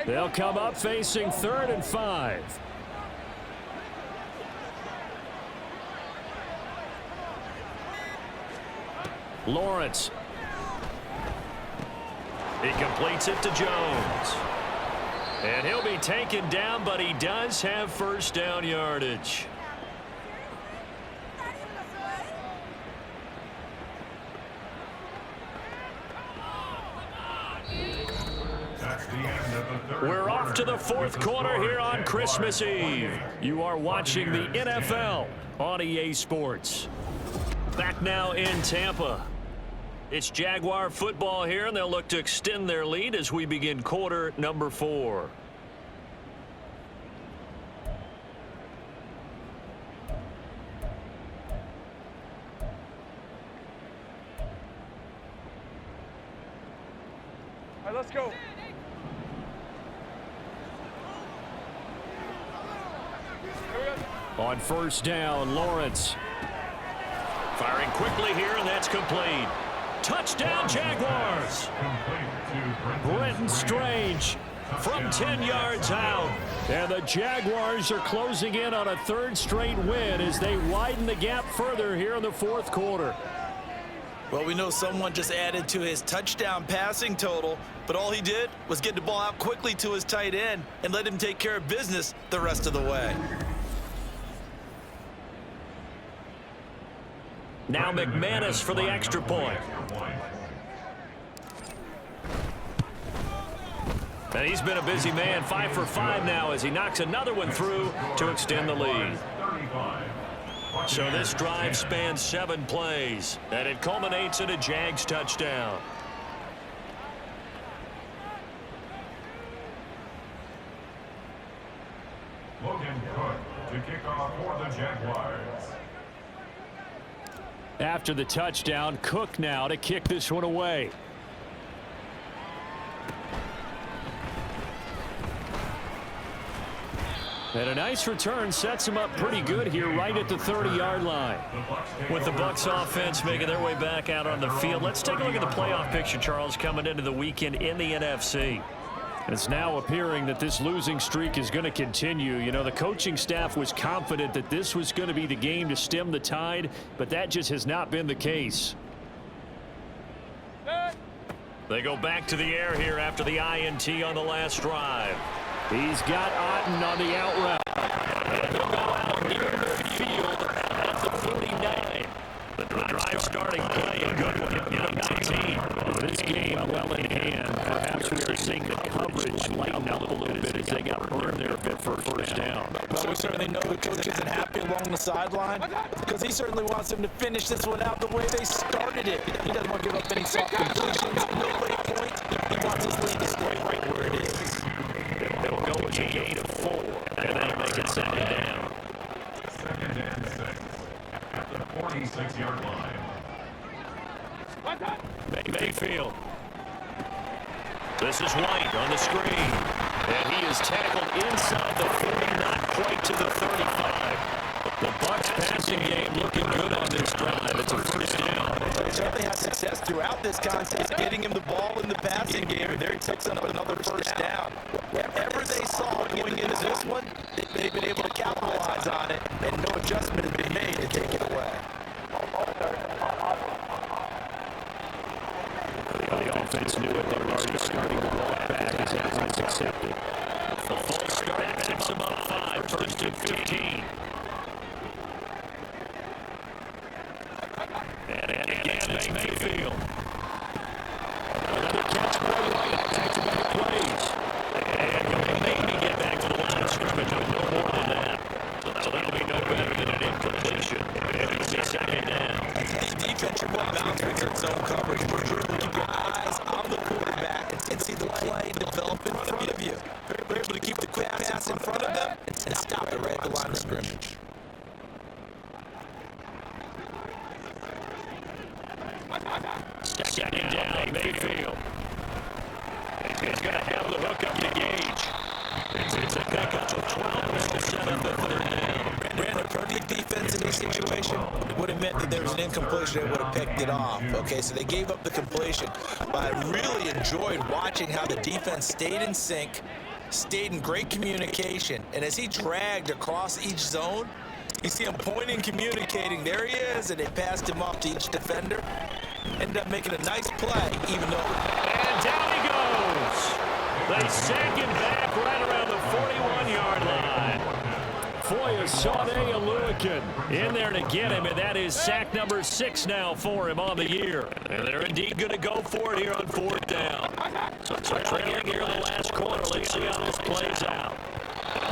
They'll come up facing 3rd and 5. Lawrence. He completes it to Jones. And he'll be taken down, but he does have first down yardage. We're off to the 4th quarter here on Christmas Eve. You are watching the NFL on EA Sports. Back now in Tampa. It's Jaguar football here, and they'll look to extend their lead as we begin quarter number 4. All right, let's go. On first down, Lawrence. Firing quickly here, and that's complete. Touchdown, Jaguars! Brenton Strange from 10 yards out. And the Jaguars are closing in on a 3rd straight win as they widen the gap further here in the 4th quarter. Well, we know someone just added to his touchdown passing total, but all he did was get the ball out quickly to his tight end and let him take care of business the rest of the way. Now McManus for the extra point. And he's been a busy man, 5 for 5 now as he knocks another one through to extend the lead. So this drive spans 7 plays, and it culminates in a Jags touchdown. Logan Cook to kick off for the Jaguars. After the touchdown, Cook now to kick this one away. And a nice return sets him up pretty good here right at the 30-yard line. With the Bucs offense making their way back out on the field, let's take a look at the playoff picture, Charles, coming into the weekend in the NFC. It's now appearing that this losing streak is going to continue. You know, the coaching staff was confident that this was going to be the game to stem the tide, but that just has not been the case. They go back to the air here after the INT on the last drive. He's got Otten on the out route. certainly know the coach isn't happy along the sideline because he certainly wants them to finish this one out the way they started it. He doesn't want to give up any soft completions, no late points. He wants his lead to stay right where it is. They'll go with a gain of 4, and that'll make it second down. Second and 6 at the 46-yard line. Mayfield. This is White on the screen. And he is tackled inside the 40, not quite to the 35. The Bucs passing game looking good on this drive. It's a first down. They certainly had success throughout this contest, getting him the ball in the passing game, and there he picks up another first down. Whatever they saw going into this one, they've been able to capitalize on it, and no adjustment has been made to take it away. The offense knew it. They were already starting to walk back as that was accepted. The full start takes them up 5, first and 15. And again, Mayfield. Another catch by White. Back-to-back plays. And he'll maybe get back to the line of scrimmage, but no more than that. So that'll be no better than an incompletion. And it'll be second down. The defense should well bounce with their zone coverage. Keep your eyes on the quarterback and see the play develop in front of you. They're able to keep the quick pass in front of them and stop it right at the line of scrimmage. Second down, Mayfield. He's going to have the hook up to Gage. It's a pickup of 12 to set up the third down. Brandon, perfect defense in this situation would have meant that there was an incompletion that would have picked it off. Okay, so they gave up the completion. But I really enjoyed watching how the defense stayed in sync, stayed in great communication, and as he dragged across each zone, you see him pointing, communicating. There he is, and they passed him off to each defender. Ended up making a nice play, even though... And down he goes. They sink him back right around the 41-yard line. Foye Sade-Aluakin in there to get him, and that is sack number 6 now for him on the year. And they're indeed going to go for it here on 4th down. So trailing here in the last quarter. Let's see how this plays out.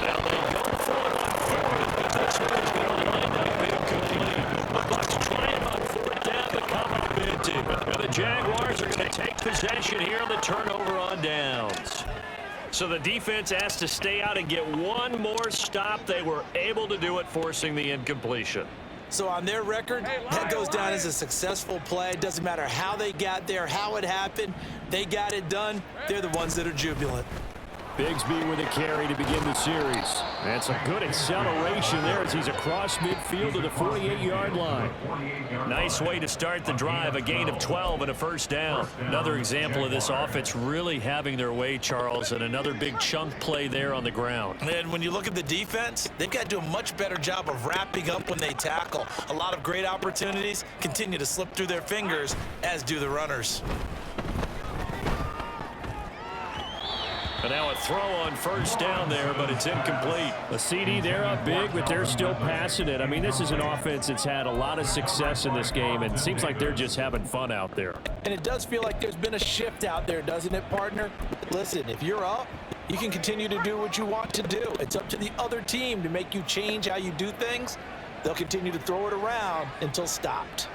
Now they go for it on 4th, but this one is going to wind up incomplete. The Bucs trying on 4th down to come up empty. And the Jaguars are going to take possession here on the turnover on downs. So the defense asked to stay out and get one more stop. They were able to do it, forcing the incompletion. So on their record, that goes down as a successful play. It doesn't matter how they got there, how it happened. They got it done. They're the ones that are jubilant. Bigsby with a carry to begin the series. That's a good acceleration there as he's across midfield to the 48-yard line. Nice way to start the drive, a gain of 12 and a first down. Another example of this offense really having their way, Charles, and another big chunk play there on the ground. And when you look at the defense, they've got to do a much better job of wrapping up when they tackle. A lot of great opportunities continue to slip through their fingers, as do the runners. And now a throw on first down there, but it's incomplete. A CD, they're up big, but they're still passing it. I mean, this is an offense that's had a lot of success in this game, and it seems like they're just having fun out there. And it does feel like there's been a shift out there, doesn't it, partner? Listen, if you're up, you can continue to do what you want to do. It's up to the other team to make you change how you do things. They'll continue to throw it around until stopped.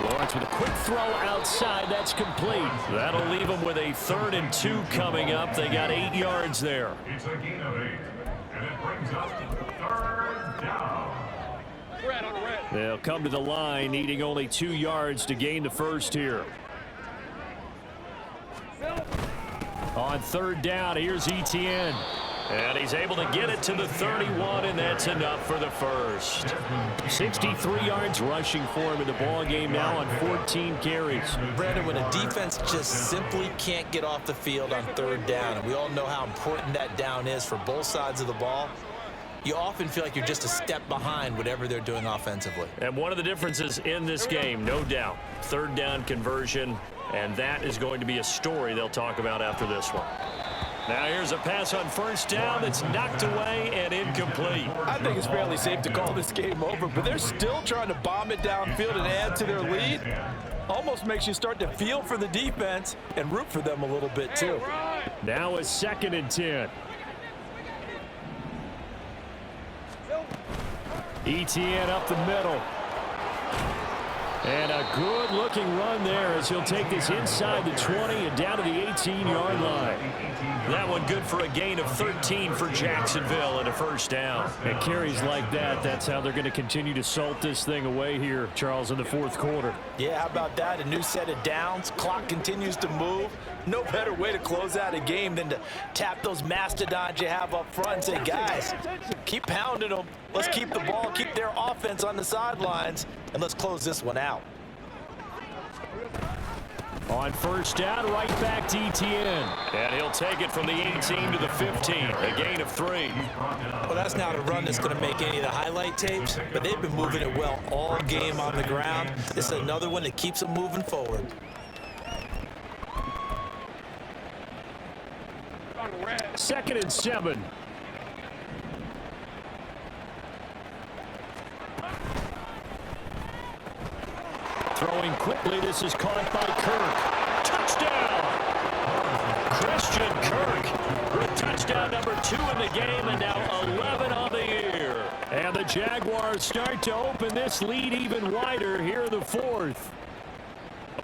Lawrence with a quick throw outside. That's complete. That'll leave them with a 3rd and 2 coming up. They got 8 yards there. It's a gain of 8, and it brings up 3rd down. They'll come to the line, needing only 2 yards to gain the first here. On 3rd down, here's Etienne. And he's able to get it to the 31, and that's enough for the first. 63 yards rushing for him in the ball game now on 14 carries. Brandon, when a defense just simply can't get off the field on 3rd down, and we all know how important that down is for both sides of the ball, you often feel like you're just a step behind whatever they're doing offensively. And one of the differences in this game, no doubt, 3rd down conversion, and that is going to be a story they'll talk about after this one. Now here's a pass on 1st down that's knocked away and incomplete. I think it's fairly safe to call this game over, but they're still trying to bomb it downfield and add to their lead. Almost makes you start to feel for the defense and root for them a little bit too. Now a 2nd and 10. Etienne up the middle. And a good-looking run there as he'll take this inside the 20 and down to the 18-yard line. That one good for a gain of 13 for Jacksonville and a first down. And carries like that, that's how they're going to continue to salt this thing away here, Charles, in the 4th quarter. Yeah, how about that? A new set of downs. Clock continues to move. No better way to close out a game than to tap those mastodons you have up front and say, guys, keep pounding them. Let's keep the ball, keep their offense on the sidelines, and let's close this one out. On first down, right back to Etienne. And he'll take it from the 18 to the 15, a gain of 3. Well, that's not a run that's going to make any of the highlight tapes, but they've been moving it well all game on the ground. This is another one that keeps them moving forward. Second and 7. Throwing quickly, this is caught by Kirk. Touchdown! Christian Kirk with touchdown number 2 in the game and now 11 on the year. And the Jaguars start to open this lead even wider here in the 4th.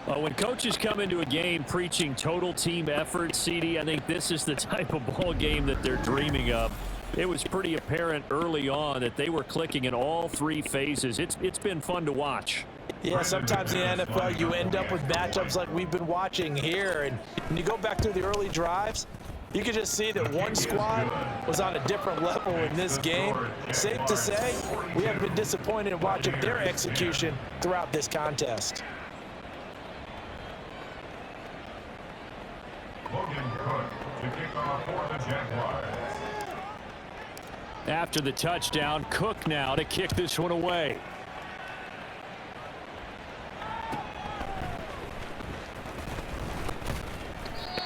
When coaches come into a game preaching total team effort, CD, I think this is the type of ball game that they're dreaming of. It was pretty apparent early on that they were clicking in all 3 phases. It's been fun to watch. Yeah, sometimes in the NFL you end up with matchups like we've been watching here. And when you go back through the early drives, you can just see that one squad was on a different level in this game. Safe to say, we have been disappointed in watching their execution throughout this contest. Logan Cook to kick off for the Jaguars. After the touchdown, Cook now to kick this one away.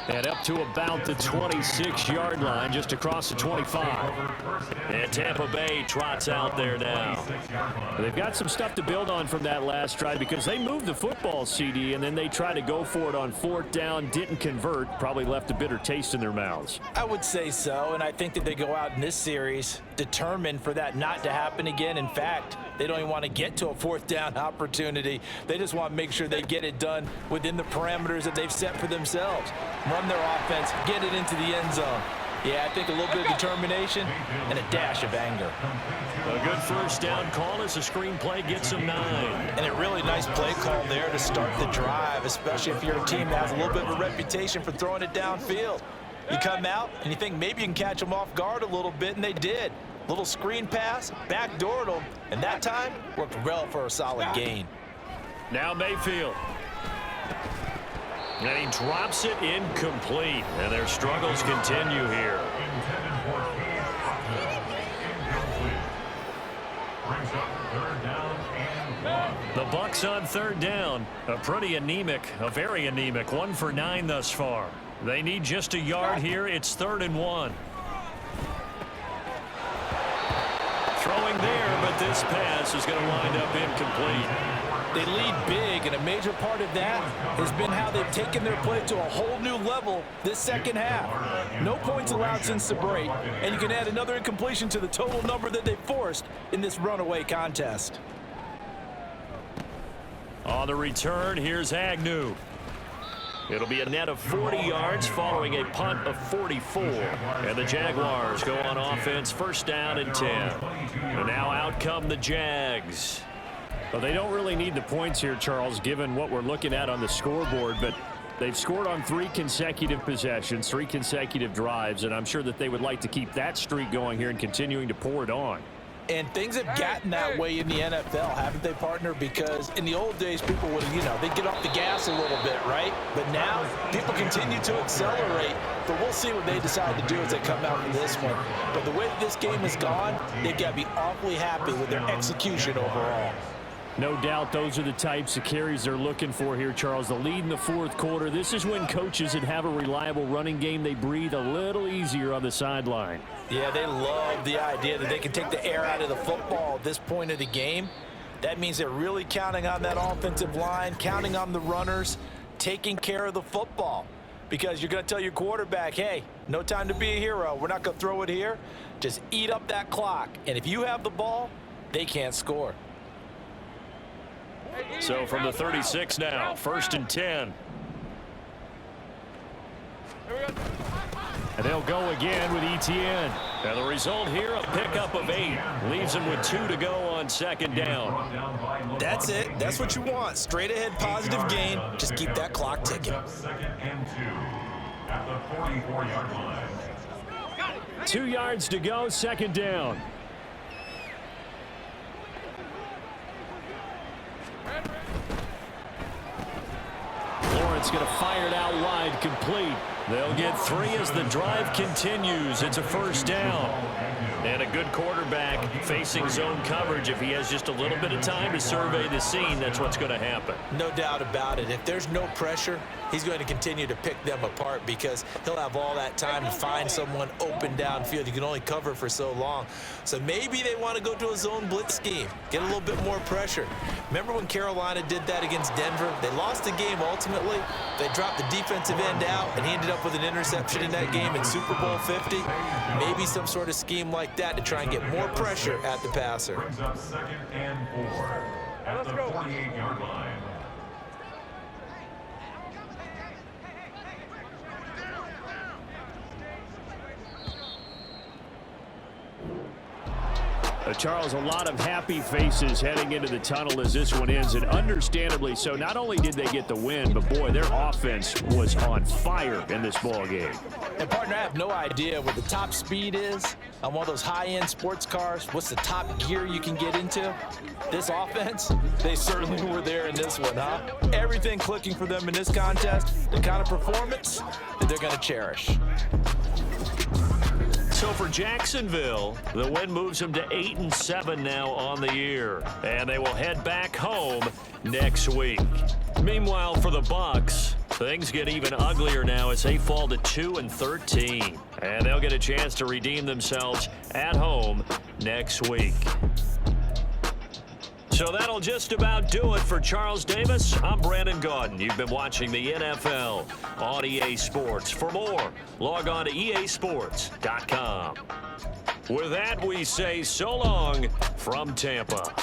And up to about the 26-yard line, just across the 25. And Tampa Bay trots out there now. They've got some stuff to build on from that last drive because they moved the football, CD, and then they tried to go for it on 4th down, didn't convert, probably left a bitter taste in their mouths. I would say so, and I think that they go out in this series determined for that not to happen again. In fact, they don't even want to get to a 4th down opportunity. They just want to make sure they get it done within the parameters that they've set for themselves. Run their offense, get it into the end zone. Yeah, I think a little bit of determination and a dash of anger. A good first down call as the screenplay gets them 9. And a really nice play call there to start the drive, especially if you're a team that has a little bit of a reputation for throwing it downfield. You come out and you think maybe you can catch them off guard a little bit, and they did. Little screen pass, backdoored them, and that time worked well for a solid gain. Now Mayfield. And he drops it incomplete. And their struggles continue here. The Bucs on 3rd down. A pretty anemic, a very anemic 1 for 9 thus far. They need just a yard here. It's 3rd and 1. Throwing there, but this pass is going to wind up incomplete. They lead big, and a major part of that has been how they've taken their play to a whole new level this second half. No points allowed since the break, and you can add another incompletion to the total number that they forced in this runaway contest. On the return, here's Agnew. It'll be a net of 40 yards following a punt of 44. And the Jaguars go on offense, 1st down and 10. And now out come the Jags. Well, they don't really need the points here, Charles, given what we're looking at on the scoreboard, but they've scored on 3 consecutive possessions, 3 consecutive drives, and I'm sure that they would like to keep that streak going here and continuing to pour it on. And things have gotten that way in the NFL, haven't they, partner? Because in the old days, people would, they'd get off the gas a little bit, right? But now, people continue to accelerate. But we'll see what they decide to do as they come out in this one. But the way that this game has gone, they've got to be awfully happy with their execution overall. No doubt those are the types of carries they're looking for here, Charles. The lead in the 4th quarter. This is when coaches that have a reliable running game, they breathe a little easier on the sideline. Yeah, they love the idea that they can take the air out of the football at this point of the game. That means they're really counting on that offensive line, counting on the runners, taking care of the football. because you're going to tell your quarterback, hey, no time to be a hero. We're not going to throw it here. Just eat up that clock. And if you have the ball, they can't score. So from the 36 now, 1st and 10. And they'll go again with Etienne. And the result here, a pickup of 8. Leaves them with 2 to go on 2nd down. That's it. That's what you want. Straight ahead positive gain. Just keep that clock ticking. 2nd and 2 at the 44-yard line. 2 yards to go, 2nd down. Lawrence going to fire it out wide, complete. They'll get 3 as the drive continues. It's a 1st down. And a good quarterback facing zone coverage. If he has just a little bit of time to survey the scene, that's what's going to happen. No doubt about it. If there's no pressure, he's going to continue to pick them apart because he'll have all that time to find someone open downfield. You can only cover for so long. So maybe they want to go to a zone blitz scheme, get a little bit more pressure. Remember when Carolina did that against Denver? They lost the game ultimately. They dropped the defensive end out, and he ended up with an interception in that game in Super Bowl 50. Maybe some sort of scheme like that to try and get more pressure at the passer. Brings up 2nd and 4 at the 48-yard line. Charles, a lot of happy faces heading into the tunnel as this one ends, and understandably so. Not only did they get the win, but boy, their offense was on fire in this ball game. And partner, I have no idea what the top speed is on one of those high-end sports cars. What's the top gear you can get into? This offense, they certainly were there in this one, huh? Everything clicking for them in this contest, the kind of performance that they're going to cherish. So for Jacksonville, the win moves them to 8-7 now on the year, and they will head back home next week. Meanwhile, for the Bucs, things get even uglier now as they fall to 2-13, and they'll get a chance to redeem themselves at home next week. So that'll just about do it for Charles Davis. I'm Brandon Gaudin. You've been watching the NFL on EA Sports. For more, log on to easports.com. With that, we say so long from Tampa.